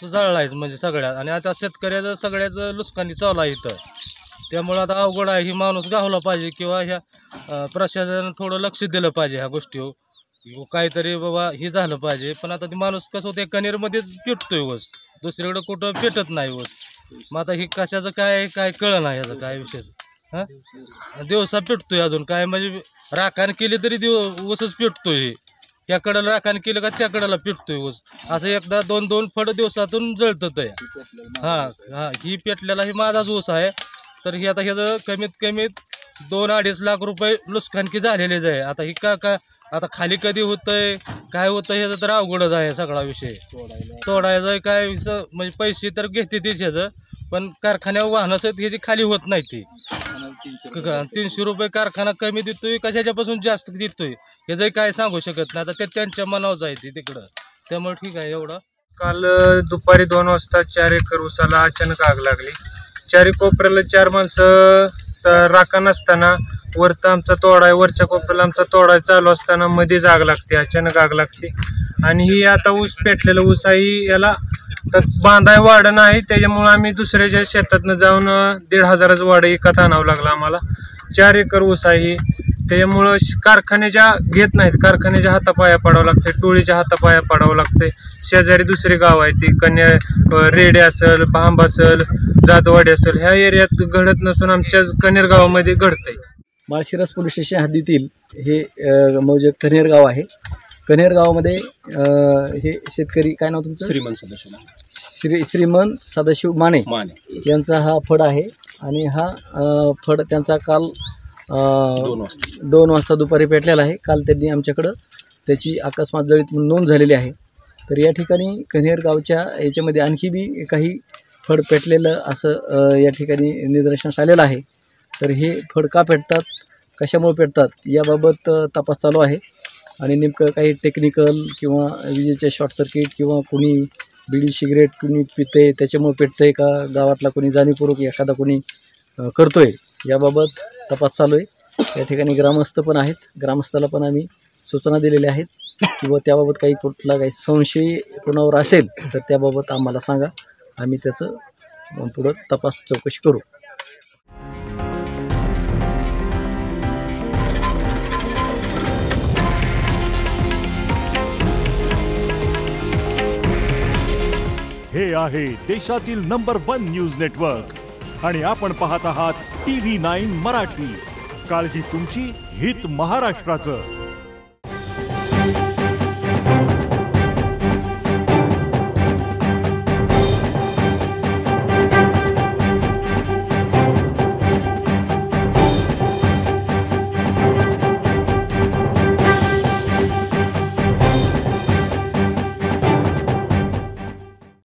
जळलायच म्हणजे सगळ्यात, आणि आता शेतकऱ्याचं सगळ्याचं नुकसानी चालू आहे इथं. त्यामुळे आता अवघड आहे. ही माणूस गावला पाहिजे किंवा ह्या प्रशासनानं थोडं लक्ष दिलं पाहिजे ह्या गोष्टीवर. काहीतरी बाबा हे झालं पाहिजे. पण आता ती माणूस कसं होतं कनेरमध्येच पेटतोय ऊस, दुसरीकडे कुठं पेटत नाही ऊस. मग आता हे कशाचं काय काय कळलं नाही ह्याचं काय विशेष. हां दिवसा पेटतोय अजून काय म्हणजे राखण केली तरी ऊसच पेटतोय. त्या कडेला राखण केलं का त्या कडेला पेटतोय ऊस. असं एकदा दोन दोन फड दिवसातून जळतं. हां ही पेटलेला ही माझाच ऊस आहे. तर ही आता ह्याचं कमीत कमी 2-2.5 लाख रुपये नुकसानकी झालेलेच आहे. आता ही का आता खाली कधी होतंय काय होतं ह्याचं तर अवघडच आहे सगळा विषय. तोडायचं काय म्हणजे पैसे तर घेते तेच ह्याचं, पण कारखान्यावर वाहनासहित ह्याची खाली होत नाही ती. 300 रुपये कारखाना कमी देतोय का ह्याच्यापासून जास्त देतोय ह्याचं काय सांगू शकत नाही. आता ते त्यांच्या मनावरच आहे ती तिकडं. त्यामुळे ठीक आहे एवढं. काल दुपारी 2 वाजता 4 एकर ऊसाला अचानक आग लागली. 4 कोपऱ्याला 4 माणसं राखण असताना वरतं आमचा तोडा आहे, वरच्या कोपऱ्याला आमचा तोडा चालू असताना मध्येच आग लागते, अचानक आग लागते. आणि ही आता ऊस पेटलेलं ऊस आहे, याला तर बांधाय वाढ नाही, त्याच्यामुळं आम्ही दुसऱ्याच्या शेतातनं जाऊन 1,500चं वाढ एकात आणावं लागलं आम्हाला. 4 एकर ऊस आहे, त्याच्यामुळं कारखान्याच्या घेत नाहीत, कारखान्याच्या हातापाया पडावं लागते, टोळीच्या हातापाया पडावं लागते. शेजारी दुसरे गाव आहे ती रेडे असेल, भांब असेल, जाधववाडी असेल, ह्या एरियात घडत नसून आमच्या कनेर गावामध्ये घडतंय. माळशिरस पोलीस स्टेशन हद्दीतील हे म्हणजे कनेर गाव आहे. कनेर गावामध्ये हे शेतकरी काय नाव तुमचं? श्रीमंत सदाशिव माने यांचा हा फड आहे. आणि हा फड त्यांचा काल 2 वाजता दुपारी पेटलेला आहे. काल त्यांनी आमच्याकडं त्याची अकस्मात जळीत नोंद झालेली आहे. तर या ठिकाणी कनेर गावच्या याच्यामध्ये आणखी बी काही फड पेटलेलं असं या ठिकाणी निदर्शनास आलेलं आहे. तर हे फड का पेटतात, कशामुळे पेटतात याबाबत तपास चालू आहे. आणि नेमकं काही टेक्निकल किंवा विजेचे शॉर्ट सर्किट किंवा कोणी बिडी सिगरेट कोणी पिते त्याच्यामुळे पेटतंय का, गावातला कोणी जाणीवपूर्वक एखादा कोणी करतोय याबाबत तपास चालू आहे. या ठिकाणी ग्रामस्थ पण आहेत, ग्रामस्थाला पण आम्ही सूचना दिलेल्या आहेत किंवा त्याबाबत काही कुठला काही संशय कोणावर असेल तर त्याबाबत आम्हाला सांगा, आम्ही त्याचं पुढं तपास चौकशी करू. हे आहे देशातील नंबर 1 न्यूज नेटवर्क आणि आपण पाहत आहात TV9 मराठी. काळजी तुमची, हित महाराष्ट्राचं.